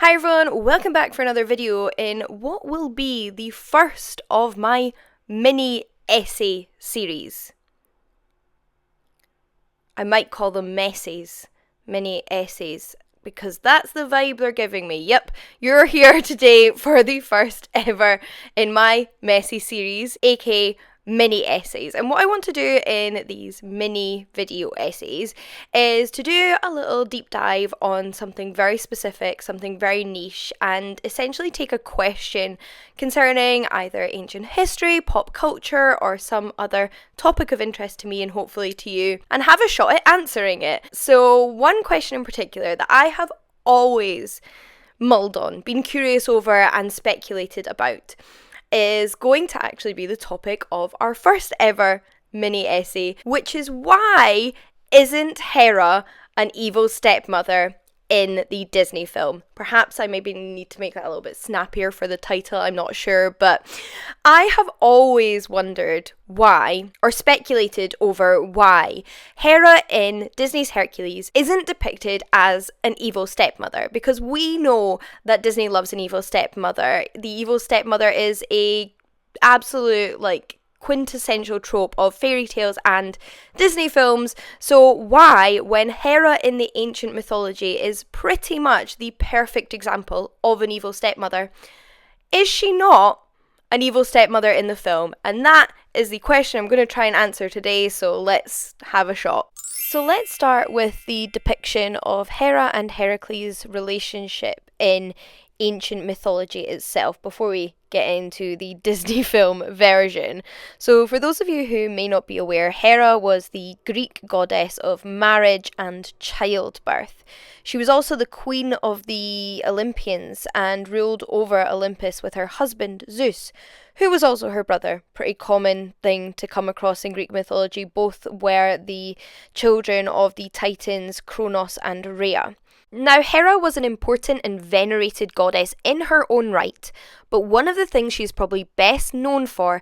Hi everyone, welcome back for another video in what will be the first of my mini essay series. I might call them messies, mini essays, because that's the vibe they're giving me. Yep, you're here today for the first ever in my messy series, aka mini essays. And what I want to do in these mini video essays is to do a little deep dive on something very specific, something very niche, and essentially take a question concerning either ancient history, pop culture, or some other topic of interest to me and hopefully to you, and have a shot at answering it. So one question in particular that I have always mulled on, been curious over and speculated about is going to actually be the topic of our first ever mini essay, which is why isn't Hera an evil stepmother in the Disney film? Perhaps I maybe need to make that a little bit snappier for the title, I'm not sure, but I have always wondered why, or speculated over why, Hera in Disney's Hercules isn't depicted as an evil stepmother, because we know that Disney loves an evil stepmother. The evil stepmother is a absolute, quintessential trope of fairy tales and Disney films. So why, when Hera in the ancient mythology is pretty much the perfect example of an evil stepmother, is she not an evil stepmother in the film? And that is the question I'm going to try and answer today, so let's have a shot. So let's start with the depiction of Hera and Heracles' relationship in ancient mythology itself before we get into the Disney film version. So for those of you who may not be aware, Hera was the Greek goddess of marriage and childbirth. She was also the queen of the Olympians and ruled over Olympus with her husband Zeus, who was also her brother. Pretty common thing to come across in Greek mythology. Both were the children of the Titans Kronos and Rhea. Now, Hera was an important and venerated goddess in her own right, but one of the things she's probably best known for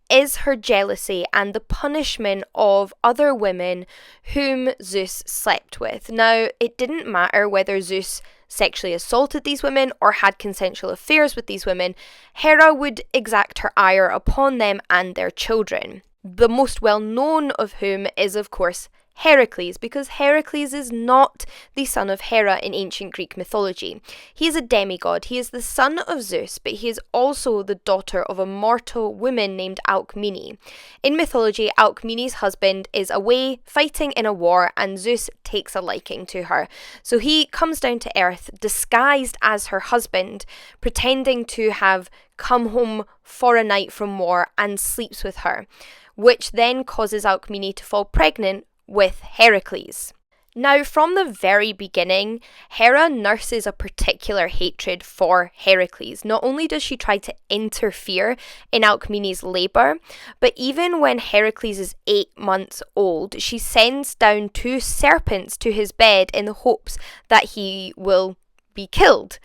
is her jealousy and the punishment of other women whom Zeus slept with. Now, it didn't matter whether Zeus sexually assaulted these women or had consensual affairs with these women, Hera would exact her ire upon them and their children. The most well known of whom is, of course, Heracles, because Heracles is not the son of Hera in ancient Greek mythology. He is a demigod. He is the son of Zeus, but he is also the daughter of a mortal woman named Alcmene. In mythology, Alcmene's husband is away fighting in a war, and Zeus takes a liking to her. So he comes down to earth disguised as her husband, pretending to have come home for a night from war and sleeps with her, which then causes Alcmene to fall pregnant with Heracles. Now, from the very beginning, Hera nurses a particular hatred for Heracles. Not only does she try to interfere in Alcmene's labour, but even when Heracles is 8 months old, she sends down 2 serpents to his bed in the hopes that he will be killed.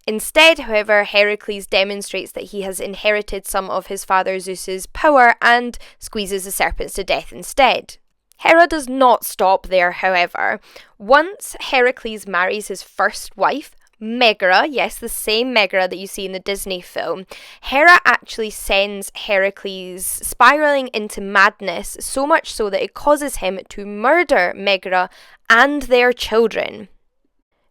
Instead, however, Heracles demonstrates that he has inherited some of his father Zeus's power and squeezes the serpents to death instead. Hera does not stop there, however. Once Heracles marries his first wife, Megara, yes, the same Megara that you see in the Disney film, Hera actually sends Heracles spiralling into madness, so much so that it causes him to murder Megara and their children.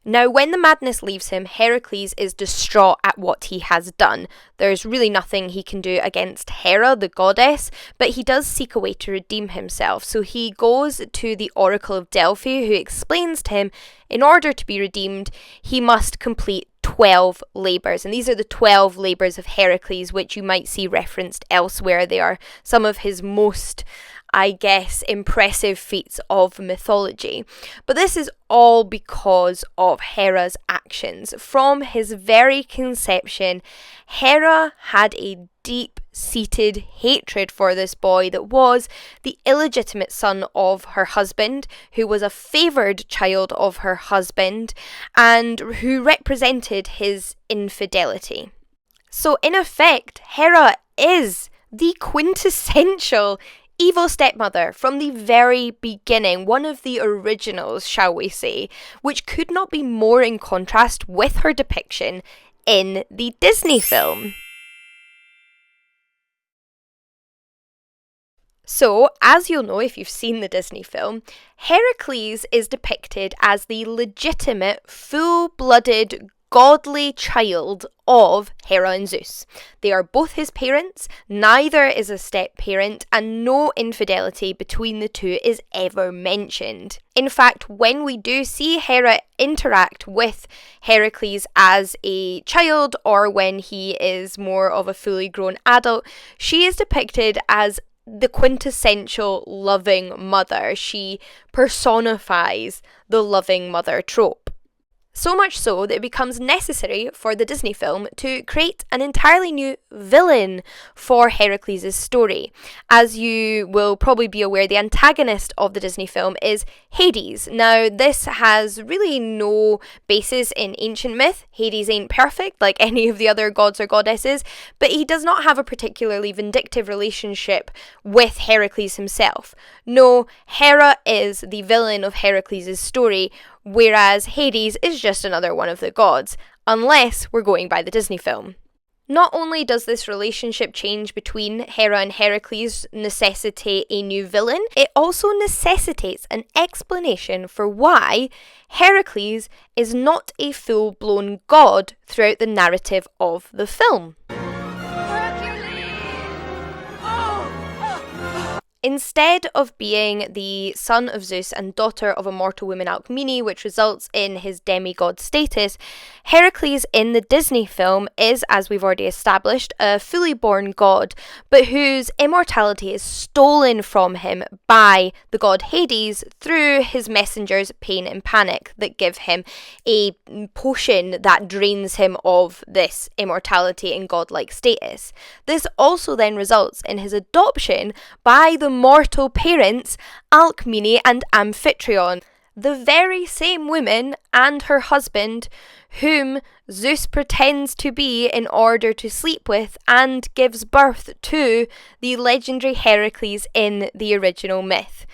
Now, when the madness leaves him, Heracles is distraught at what he has done. There's really nothing he can do against Hera, the goddess, but he does seek a way to redeem himself. So he goes to the Oracle of Delphi, who explains to him, in order to be redeemed, he must complete 12 labours. And these are the 12 labours of Heracles, which you might see referenced elsewhere. They are some of his most, impressive feats of mythology. But this is all because of Hera's actions. From his very conception, Hera had a deep-seated hatred for this boy that was the illegitimate son of her husband, who was a favoured child of her husband, and who represented his infidelity. So in effect, Hera is the quintessential evil stepmother from the very beginning, one of the originals, shall we say, which could not be more in contrast with her depiction in the Disney film. So, as you'll know if you've seen the Disney film, Heracles is depicted as the legitimate, full-blooded, godly child of Hera and Zeus. They are both his parents, neither is a step-parent, and no infidelity between the two is ever mentioned. In fact, when we do see Hera interact with Heracles as a child, or when he is more of a fully grown adult, she is depicted as the quintessential loving mother. She personifies the loving mother trope. So much so that it becomes necessary for the Disney film to create an entirely new villain for Heracles' story. As you will probably be aware, the antagonist of the Disney film is Hades. Now, this has really no basis in ancient myth. Hades ain't perfect like any of the other gods or goddesses, but he does not have a particularly vindictive relationship with Heracles himself. No, Hera is the villain of Heracles' story, whereas Hades is just another one of the gods, unless we're going by the Disney film. Not only does this relationship change between Hera and Heracles necessitate a new villain, it also necessitates an explanation for why Heracles is not a full-blown god throughout the narrative of the film. Instead of being the son of Zeus and daughter of a mortal woman Alcmene, which results in his demigod status, Heracles in the Disney film is, as we've already established, a fully born god, but whose immortality is stolen from him by the god Hades through his messengers Pain and Panic that give him a potion that drains him of this immortality and godlike status. This also then results in his adoption by the mortal parents Alcmene and Amphitryon, the very same woman and her husband whom Zeus pretends to be in order to sleep with and gives birth to the legendary Heracles in the original myth.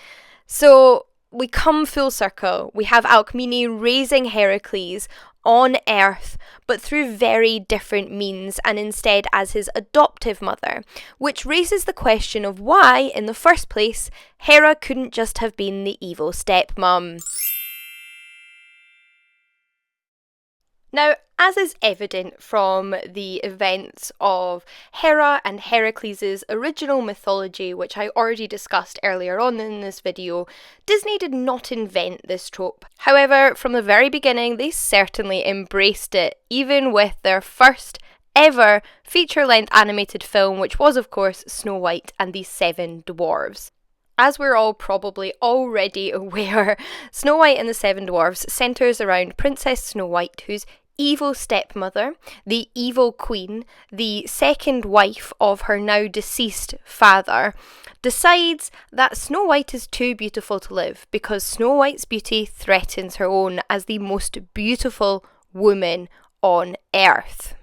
So we come full circle. We have Alcmene raising Heracles on Earth, but through very different means, and instead as his adoptive mother, which raises the question of why, in the first place, Hera couldn't just have been the evil stepmom. Now, as is evident from the events of Hera and Heracles' original mythology, which I already discussed earlier on in this video, Disney did not invent this trope. However, from the very beginning, they certainly embraced it, even with their first ever feature-length animated film, which was, of course, Snow White and the Seven Dwarfs. As we're all probably already aware, Snow White and the Seven Dwarfs centres around Princess Snow White, whose evil stepmother, the evil queen, the second wife of her now deceased father, decides that Snow White is too beautiful to live because Snow White's beauty threatens her own as the most beautiful woman on earth.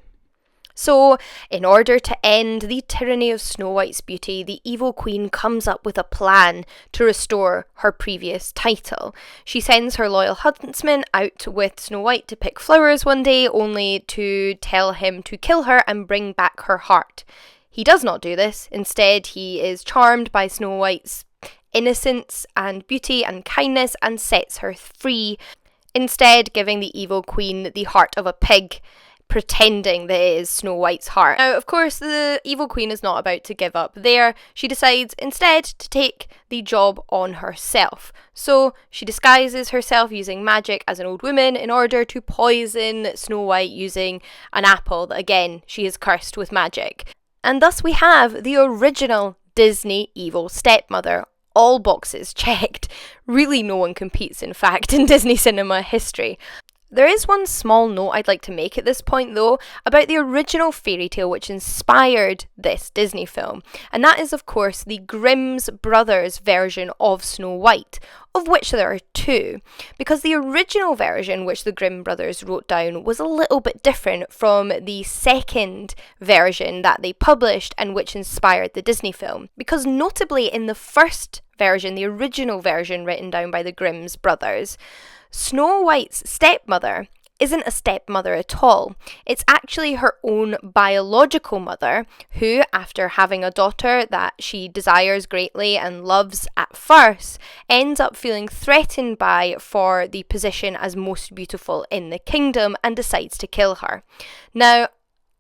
So, in order to end the tyranny of Snow White's beauty, the evil queen comes up with a plan to restore her previous title. She sends her loyal huntsman out with Snow White to pick flowers one day, only to tell him to kill her and bring back her heart. He does not do this. Instead, he is charmed by Snow White's innocence and beauty and kindness and sets her free, instead giving the evil queen the heart of a pig, pretending that it is Snow White's heart. Now, of course, the evil queen is not about to give up there. She decides instead to take the job on herself. So she disguises herself using magic as an old woman in order to poison Snow White using an apple that, again, she is cursed with magic. And thus we have the original Disney evil stepmother. All boxes checked. Really no one competes, in fact, in Disney cinema history. There is one small note I'd like to make at this point though, about the original fairy tale which inspired this Disney film, and that is of course the Grimm's brothers version of Snow White, of which there are two, because the original version which the Grimm brothers wrote down was a little bit different from the second version that they published and which inspired the Disney film, because notably in the first version, the original version written down by the Grimm's brothers, Snow White's stepmother isn't a stepmother at all. It's actually her own biological mother who, after having a daughter that she desires greatly and loves at first, ends up feeling threatened by for the position as most beautiful in the kingdom and decides to kill her. Now,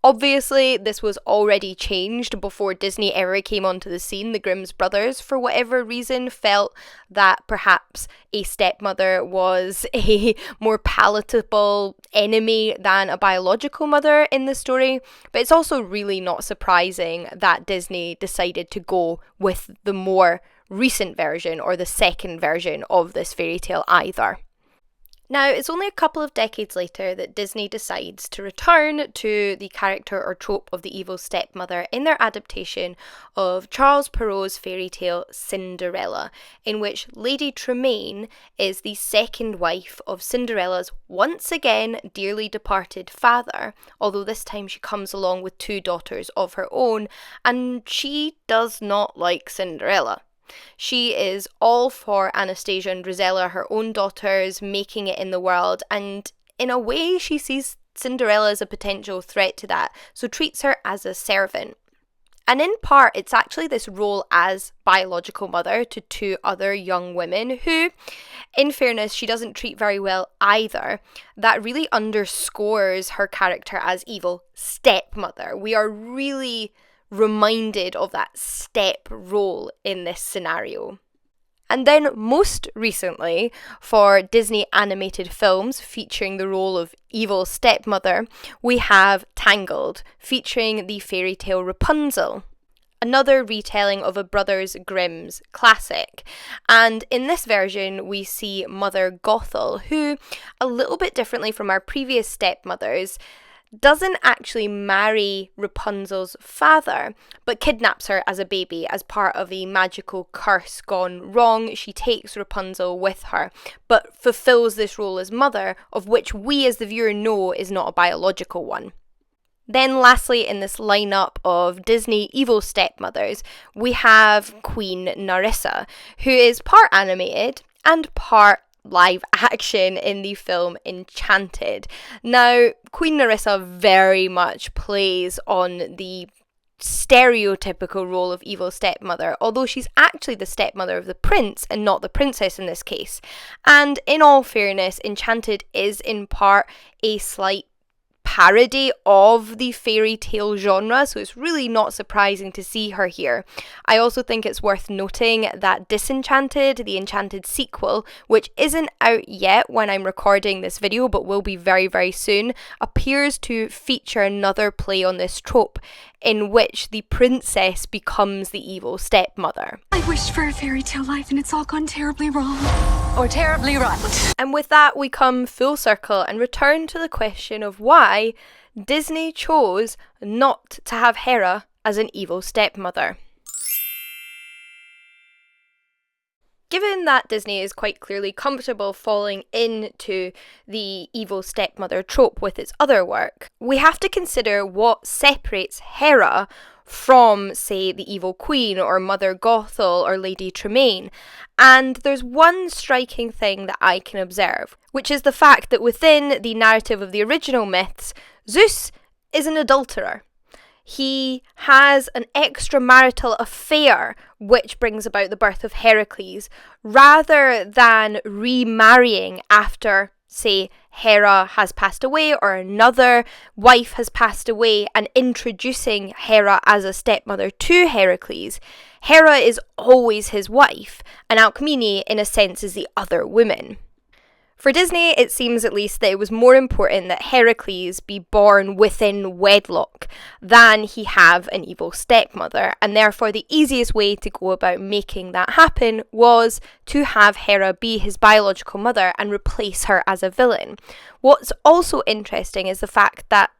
obviously, this was already changed before Disney ever came onto the scene. The Grimm's brothers, for whatever reason, felt that perhaps a stepmother was a more palatable enemy than a biological mother in the story. But it's also really not surprising that Disney decided to go with the more recent version or the second version of this fairy tale either. Now, it's only a couple of decades later that Disney decides to return to the character or trope of the evil stepmother in their adaptation of Charles Perrault's fairy tale Cinderella, in which Lady Tremaine is the second wife of Cinderella's once again dearly departed father, although this time she comes along with two daughters of her own, and she does not like Cinderella. She is all for Anastasia and Rosella, her own daughters, making it in the world, and in a way she sees Cinderella as a potential threat to that, so treats her as a servant. And in part, it's actually this role as biological mother to two other young women who, in fairness, she doesn't treat very well either. That really underscores her character as evil stepmother. We are really reminded of that step role in this scenario. And then most recently, for Disney animated films featuring the role of evil stepmother, we have Tangled, featuring the fairy tale Rapunzel, another retelling of a Brothers Grimm's classic. And in this version, we see Mother Gothel, who, a little bit differently from our previous stepmothers, doesn't actually marry Rapunzel's father, but kidnaps her as a baby as part of a magical curse gone wrong. She takes Rapunzel with her, but fulfills this role as mother, of which we as the viewer know is not a biological one. Then lastly, in this lineup of Disney evil stepmothers, we have Queen Narissa, who is part animated and part live action in the film Enchanted. Now, Queen Narissa very much plays on the stereotypical role of evil stepmother, although she's actually the stepmother of the prince and not the princess in this case. And in all fairness, Enchanted is in part a slight parody of the fairy tale genre, so it's really not surprising to see her here. I also think it's worth noting that Disenchanted, the Enchanted sequel, which isn't out yet when I'm recording this video but will be very, very soon, appears to feature another play on this trope, in which the princess becomes the evil stepmother. I wished for a fairy tale life and it's all gone terribly wrong. Or terribly right. And with that, we come full circle and return to the question of why Disney chose not to have Hera as an evil stepmother. Given that Disney is quite clearly comfortable falling into the evil stepmother trope with its other work, we have to consider what separates Hera from, say, the evil queen or Mother Gothel or Lady Tremaine. And there's one striking thing that I can observe, which is the fact that within the narrative of the original myths, Zeus is an adulterer. He has an extramarital affair which brings about the birth of Heracles, rather than remarrying after, say, Hera has passed away or another wife has passed away and introducing Hera as a stepmother to Heracles. Hera is always his wife, and Alcmene, in a sense, is the other woman. For Disney, it seems at least that it was more important that Heracles be born within wedlock than he have an evil stepmother, and therefore the easiest way to go about making that happen was to have Hera be his biological mother and replace her as a villain. What's also interesting is the fact that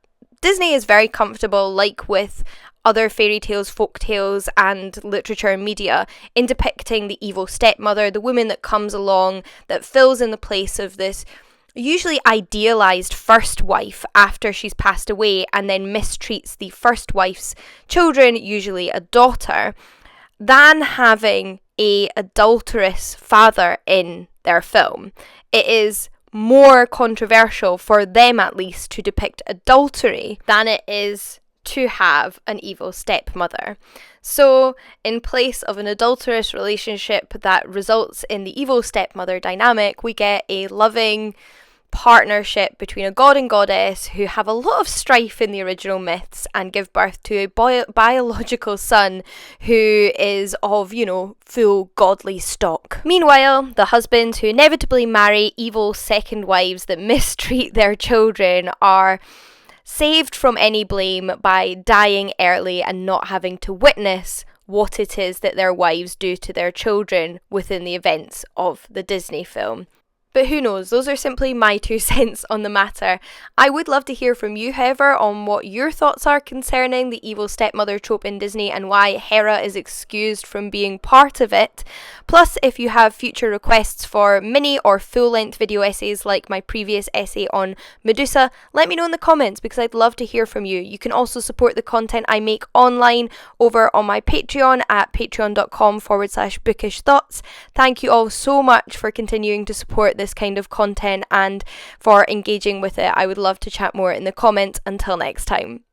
Disney is very comfortable, like with other fairy tales, folk tales, and literature and media, in depicting the evil stepmother, the woman that comes along that fills in the place of this usually idealised first wife after she's passed away and then mistreats the first wife's children, usually a daughter, than having a adulterous father in their film. It is more controversial, for them at least, to depict adultery than it is to have an evil stepmother. So, in place of an adulterous relationship that results in the evil stepmother dynamic, we get a loving partnership between a god and goddess who have a lot of strife in the original myths and give birth to a biological son who is of, full godly stock. Meanwhile, the husbands who inevitably marry evil second wives that mistreat their children are saved from any blame by dying early and not having to witness what it is that their wives do to their children within the events of the Disney film. But who knows, those are simply my 2 cents on the matter. I would love to hear from you, however, on what your thoughts are concerning the evil stepmother trope in Disney and why Hera is excused from being part of it. Plus, if you have future requests for mini or full-length video essays like my previous essay on Medusa, let me know in the comments because I'd love to hear from you. You can also support the content I make online over on my Patreon at patreon.com/bookishthoughts. Thank you all so much for continuing to support this kind of content and for engaging with it. I would love to chat more in the comments. Until next time.